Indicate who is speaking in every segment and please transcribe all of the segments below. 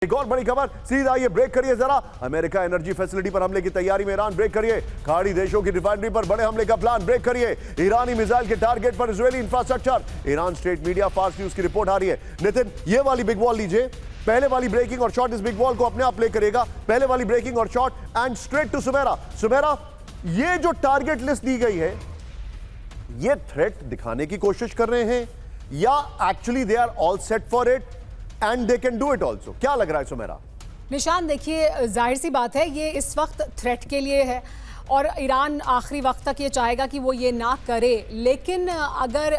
Speaker 1: एक और बड़ी खबर, सीधा ये ब्रेक करिए जरा। अमेरिका एनर्जी फैसिलिटी पर हमले की तैयारी में ईरान, ब्रेक करिए। खाड़ी देशों की रिफाइनरी पर बड़े हमले का प्लान, ब्रेक करिए। ईरानी मिसाइल के टारगेट पर Israeli infrastructure. Iran state media fast news की रिपोर्ट आ रही है। नितिन, ये वाली बिग वॉल लीजिए। पहले वाली ब्रेकिंग और शॉट इस बिग वॉल को अपने आप प्ले करेगा। पहले वाली ब्रेकिंग और short and straight to Sumera. Sumera, ये जो टारगेट लिस्ट दी गई है, ये थ्रेट दिखाने की कोशिश कर रहे हैं या actually they are all set for it and they can do it also? क्या लग रहा है सुमेरा?
Speaker 2: निशान, देखिए जाहिर सी बात है ये इस वक्त थ्रेट के लिए है और ईरान आखिरी वक्त तक ये चाहेगा कि वो ये ना करे। लेकिन अगर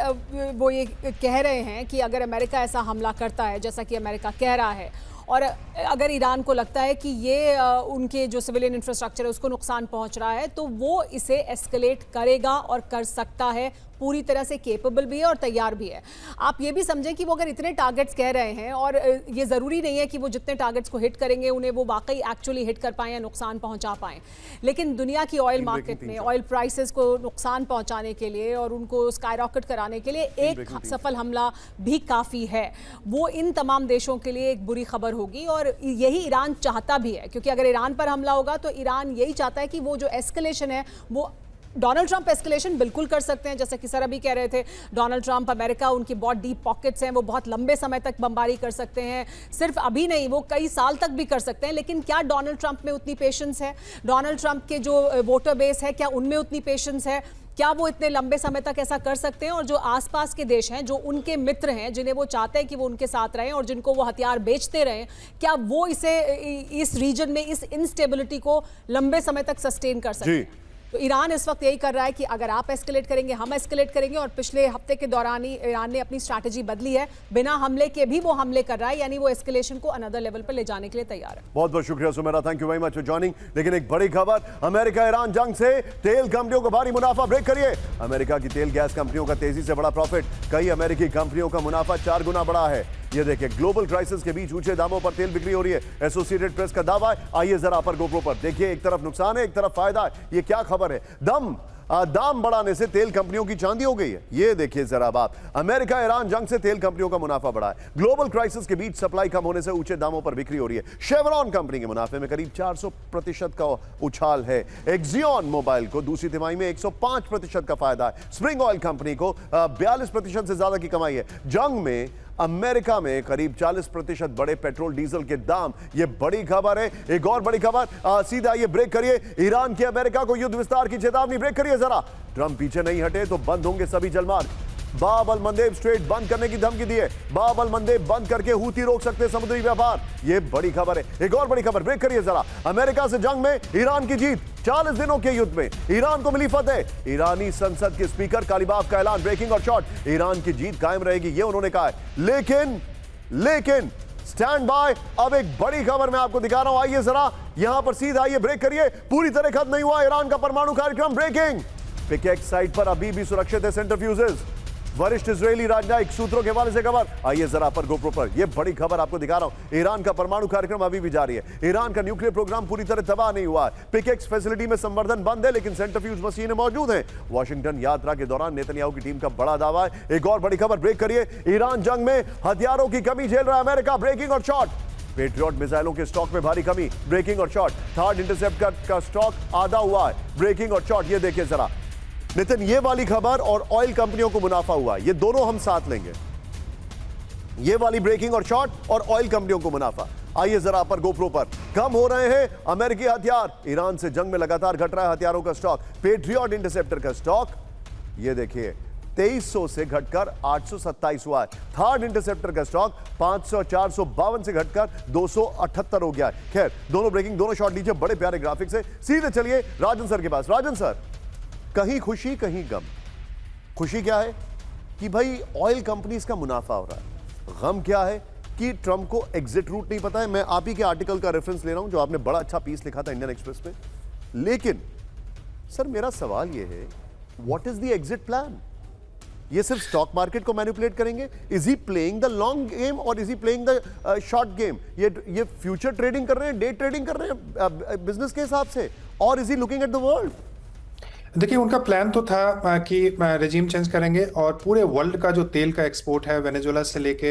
Speaker 2: वो ये कह रहे हैं कि अगर अमेरिका ऐसा हमला करता है जैसा कि अमेरिका कह रहा है और अगर ईरान को लगता है कि ये उनके जो सिविलियन इंफ्रास्ट्रक्चर है उसको नुकसान पहुंच रहा है तो वो इसे एस्केलेट करेगा और कर सकता है। पूरी तरह से केपेबल भी है और तैयार भी है। आप ये भी समझें कि वो अगर इतने टारगेट्स कह रहे हैं और ये ज़रूरी नहीं है कि वो जितने टारगेट्स को हिट करेंगे उन्हें वो वाकई एक्चुअली हिट कर पाएँ या नुकसान पहुंचा पाएँ, लेकिन दुनिया की ऑयल मार्केट में ऑयल प्राइसेस को नुकसान पहुंचाने के लिए और उनको स्काईरॉकेट कराने के लिए एक सफल हमला भी काफ़ी है। वो इन तमाम देशों के लिए एक बुरी खबर होगी और यही ईरान चाहता भी है, क्योंकि अगर ईरान पर हमला होगा तो ईरान यही चाहता है कि वो जो एस्केलेशन है वो डोनाल्ड ट्रंप एस्केलेशन बिल्कुल कर सकते हैं। जैसा कि सर अभी कह रहे थे, डोनाल्ड ट्रंप, अमेरिका, उनकी बहुत डीप पॉकेट्स हैं, वो बहुत लंबे समय तक बमबारी कर सकते हैं। सिर्फ अभी नहीं, वो कई साल तक भी कर सकते हैं। लेकिन क्या डोनाल्ड ट्रंप में उतनी पेशेंस है? डोनाल्ड ट्रंप के जो वोटर बेस है क्या उनमें उतनी पेशेंस है? क्या वो इतने लंबे समय तक ऐसा कर सकते हैं? और जो आसपास के देश हैं, जो उनके मित्र हैं, जिन्हें वो चाहते हैं कि वो उनके साथ रहें और जिनको वो हथियार बेचते रहें, क्या वो इसे इस रीजन में इस इंस्टेबिलिटी को लंबे समय तक सस्टेन कर सकते हैं? तो ईरान इस वक्त यही कर रहा है कि अगर आप एस्केलेट करेंगे हम एस्केलेट करेंगे। और पिछले हफ्ते के दौरान ही ईरान ने अपनी स्ट्रैटेजी बदली है, बिना हमले के भी वो हमले कर रहा है, यानी वो एस्केलेशन को अनदर लेवल पर ले जाने के लिए तैयार है।
Speaker 1: बहुत बहुत शुक्रिया Sumera, thank you very much for joining. लेकिन एक बड़ी खबर, अमेरिका ईरान जंग से तेल कंपनियों को भारी मुनाफा, ब्रेक करिए। अमेरिका की तेल गैस कंपनियों का तेजी से बड़ा प्रॉफिट, कई अमेरिकी कंपनियों का मुनाफा 4 गुना बढ़ा है। ये देखिए, ग्लोबल क्राइसिस के बीच ऊंचे दामों पर तेल बिक्री हो रही है, एसोसिएटेड प्रेस का दावा है। आइए जरा पर गोप्रो पर देखिए, एक तरफ नुकसान है, एक तरफ फायदा है। ये क्या खबर है? दाम बढ़ाने से तेल कंपनियों की चांदी हो गई है। ये देखिए जरा बात, अमेरिका ईरान जंग से तेल कंपनियों का मुनाफा बढ़ा है। ग्लोबल क्राइसिस के बीच सप्लाई कम होने से ऊंचे दामों पर बिक्री हो रही है। शेवरॉन कंपनी के मुनाफे में करीब 400% का उछाल है। एक्सियन मोबाइल को दूसरी तिमाही में 105% का फायदा है। स्प्रिंग ऑयल कंपनी को 42% से ज्यादा की कमाई है। जंग में अमेरिका में करीब 40% बढ़े पेट्रोल डीजल के दाम। ये बड़ी खबर है। एक और बड़ी खबर, सीधा ये ब्रेक करिए। ईरान की अमेरिका को युद्ध विस्तार की चेतावनी, ब्रेक करिए जरा। ट्रंप पीछे नहीं हटे तो बंद होंगे सभी जलमार्ग। बाब अल मंदेब स्ट्रेट बंद करने की धमकी दी है। बाब अल मंदेब बंद करके हूती रोक सकते समुद्री व्यापार। ये बड़ी खबर है। एक और बड़ी खबर, ब्रेक करिए जरा। अमेरिका से जंग में ईरान की जीत, 40 दिनों के युद्ध में ईरान को मिली फतेह। ईरानी संसद के स्पीकर कालिबाफ का ऐलान, ब्रेकिंग और शॉट, ईरान की जीत कायम रहेगी, ये उन्होंने कहा है। लेकिन स्टैंड बाय, अब एक बड़ी खबर मैं आपको दिखा रहा हूं। आइए जरा यहां पर सीधा आइए, ब्रेक करिए। पूरी तरह खत्म नहीं हुआ ईरान का परमाणु कार्यक्रम, ब्रेकिंग। पिकेक्स साइट पर अभी भी सुरक्षित है सेंट्रीफ्यूजेस, वरिष्ठ इजरायली राजनयिक सूत्रों के हवाले से खबर। आइए जरा पर गोप्रो पर यह बड़ी खबर आपको दिखा रहा हूं। ईरान का परमाणु कार्यक्रम अभी भी जारी है। ईरान का न्यूक्लियर प्रोग्राम पूरी तरह तबाह नहीं हुआ है। पिकेक्स फैसिलिटी में संवर्धन बंद है, लेकिन सेंट्रीफ्यूज मशीनें मौजूद हैं। वॉशिंगटन यात्रा के दौरान नेतन्याहू की टीम का बड़ा दावा है। एक और बड़ी खबर, ब्रेक करिए। ईरान जंग में हथियारों की कमी झेल रहा है अमेरिका, ब्रेकिंग और शॉट। पेट्रियट मिसाइलों के स्टॉक में भारी कमी, ब्रेकिंग और शॉट। थर्ड इंटरसेप्टर का स्टॉक आधा हुआ है, ब्रेकिंग और शॉट। ये देखिए जरा नितिन, ये वाली खबर और ऑयल कंपनियों को मुनाफा हुआ, ये दोनों हम साथ लेंगे। ये वाली ब्रेकिंग और शॉट और ऑयल कंपनियों को मुनाफा। आइए जरा पर गोप्रो पर, कम हो रहे हैं अमेरिकी हथियार। ईरान से जंग में लगातार घट रहा है हथियारों का स्टॉक। पेट्रियट इंटरसेप्टर का स्टॉक ये देखिए 2300 से घटकर 827 हुआ है। थर्ड इंटरसेप्टर का स्टॉक 452 से घटकर 278 हो गया है। खैर, दोनों ब्रेकिंग, दोनों शॉट लीजिए, बड़े प्यारे ग्राफिक्स है। सीधे चलिए राजन सर के पास। राजन सर, कहीं खुशी कहीं गम। खुशी क्या है कि भाई ऑयल कंपनीज का मुनाफा हो रहा है। गम क्या है कि ट्रंप को एग्जिट रूट नहीं पता है। मैं आप ही के आर्टिकल का रेफरेंस ले रहा हूं जो आपने बड़ा अच्छा पीस लिखा था इंडियन एक्सप्रेस में। लेकिन सर मेरा सवाल यह है, what is the exit plan? ये सिर्फ स्टॉक मार्केट को मैनिपुलेट करेंगे? Is he playing the long game और is he playing the short game? ये फ्यूचर ट्रेडिंग कर रहे हैं, डे ट्रेडिंग कर रहे हैं बिजनेस के हिसाब से, और is he looking at the world?
Speaker 3: देखिए, उनका प्लान तो था कि रेजिम चेंज करेंगे और पूरे वर्ल्ड का जो तेल का एक्सपोर्ट है वेनेजुएला से लेके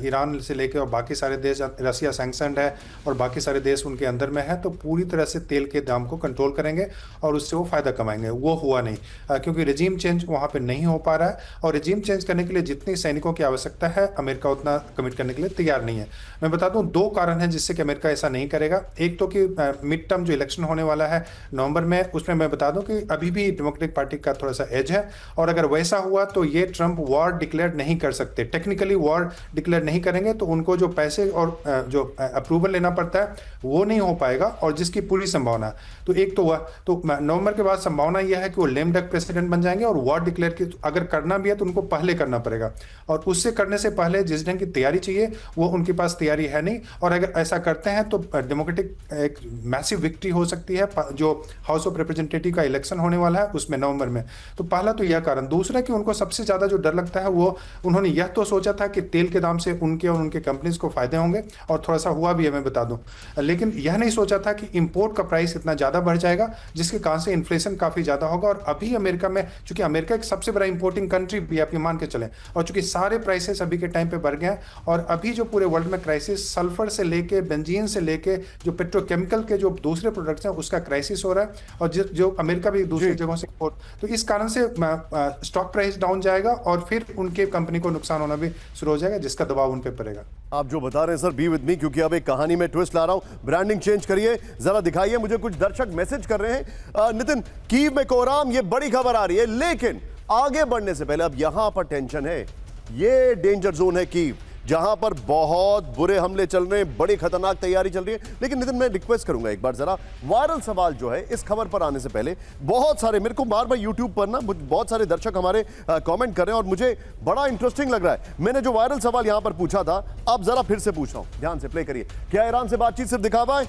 Speaker 3: ईरान से लेके और बाकी सारे देश, रसिया सैंक्शनड है और बाकी सारे देश उनके अंदर में है, तो पूरी तरह से तेल के दाम को कंट्रोल करेंगे और उससे वो फायदा कमाएंगे। वो हुआ नहीं क्योंकि रेजिम चेंज वहाँ पे नहीं हो पा रहा है और रेजिम चेंज करने के लिए जितनी सैनिकों की आवश्यकता है अमेरिका उतना कमिट करने के लिए तैयार नहीं है। मैं बता दूं, दो कारण हैं जिससे कि अमेरिका ऐसा नहीं करेगा। एक तो कि मिड टर्म जो इलेक्शन होने वाला है नवंबर में, उसमें मैं बता दूं कि अभी भी डेमोक्रेटिक पार्टी का थोड़ा सा एज है और अगर वैसा हुआ तो ये ट्रंप वॉर डिक्लेयर नहीं कर सकते, टेक्निकली वॉर डिक्लेयर नहीं करेंगे तो उनको जो पैसे और जो अप्रूवल लेना पड़ता है वो नहीं हो पाएगा और जिसकी पूरी संभावना। तो एक तो हुआ, तो नवंबर के बाद संभावना यह है कि वो लेम डक प्रेसिडेंट बन जाएंगे और वॉर डिक्लेयर की अगर करना भी है तो उनको पहले करना पड़ेगा और उससे करने से पहले जिस ढंग की तैयारी चाहिए वो उनके पास तैयारी है नहीं। और अगर ऐसा करते हैं तो डेमोक्रेटिक एक मैसिव विक्ट्री हो सकती है जो हाउस ऑफ रिप्रेजेंटेटिव का इलेक्शन होने वाला है उसमें नवंबर में। तो पहला तो यह कारण। दूसरा कि उनको सबसे ज्यादा जो डर लगता है वो, उन्होंने यह तो सोचा था कि तेल के दाम से उनके और उनके कंपनीज को फायदे होंगे और थोड़ा सा हुआ भी है, मैं बता दूं, लेकिन यह नहीं सोचा था कि इंपोर्ट का प्राइस इतना ज्यादा बढ़ जाएगा जिसके कारण से इन्फ्लेशन काफी ज्यादा होगा। और अभी अमेरिका में, चूंकि अमेरिका एक सबसे बड़ा इंपोर्टिंग कंट्री भी आप ये मान के चलें, और चूंकि सारे प्राइसेस अभी के टाइम पे बढ़ गए हैं और अभी जो पूरे वर्ल्ड में क्राइसिस सल्फर से लेके बेंजीन से लेके जो पेट्रोकेमिकल के जो दूसरे प्रोडक्ट्स हैं उसका क्राइसिस हो रहा है और जो अमेरिका भी दूसरी जगहों से इंपोर्ट, तो इस कारण से स्टॉक प्राइस डाउन जाएगा और फिर उनके कंपनी को नुकसान होना भी शुरू हो जाएगा जिसका दबाव उन पे पड़ेगा।
Speaker 1: आप जो बता रहे हैं सर, बी विद मी, क्योंकि अब एक कहानी में ट्विस्ट ला रहा हूं। ब्रांडिंग चेंज करिए, जरा दिखाइए मुझे। कुछ दर्शक मैसेज कर रहे हैं, नितिन, कीव में कोहराम, ये बड़ी खबर आ रही है, लेकिन आगे बढ़ने से पहले अब यहां पर टेंशन है। ये डेंजर जोन है कीव, जहां पर बहुत बुरे हमले चल रहे हैं, बड़ी खतरनाक तैयारी चल रही है। लेकिन नितिन, मैं रिक्वेस्ट करूंगा एक बार जरा वायरल सवाल जो है इस खबर पर आने से पहले, बहुत सारे मेरे को बार बार यूट्यूब पर ना बहुत सारे दर्शक हमारे कमेंट कर रहे हैं और मुझे बड़ा इंटरेस्टिंग लग रहा है। मैंने जो वायरल सवाल यहां पर पूछा था, अब जरा फिर से पूछ रहा हूं, ध्यान से प्ले करिए। क्या ईरान से बातचीत सिर्फ दिखावा है?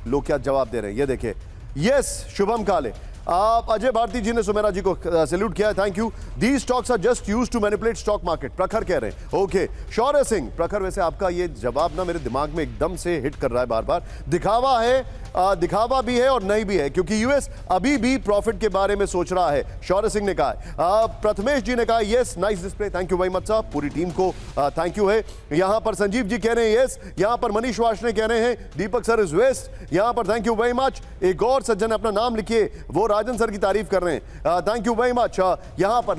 Speaker 1: लोग क्या जवाब दे रहे हैं ये देखिए। यस, शुभम काले, आप अजय भारती जी ने सुमेरा जी को सैल्यूट किया है, thank you. The stocks are just use to manipulate stock market, Prakhar कह रहे हैं। ओके, शौर्य सिंह, प्रखर, वैसे आपका ये जवाब ना मेरे दिमाग में एकदम से हिट कर रहा है बार बार। दिखावा है, दिखावा भी है और नहीं भी है, क्योंकि यूएस अभी भी प्रॉफिट के बारे में सोच रहा है, शौर्य सिंह ने कहा। प्रथमेश जी ने कहा yes, nice display, thank you very much साहब, पूरी टीम को थैंक यू है। यहां पर संजीव जी कह रहे हैं यस, यहां पर मनीष वाशने कह रहे हैं दीपक सर इज वेस्ट, यहां पर थैंक यू वेरी मच। एक और सज्जन अपना नाम लिखिए, वो राजन सर की तारीफ कर रहे हैं, थैंक यू वेरी मच। यहां पर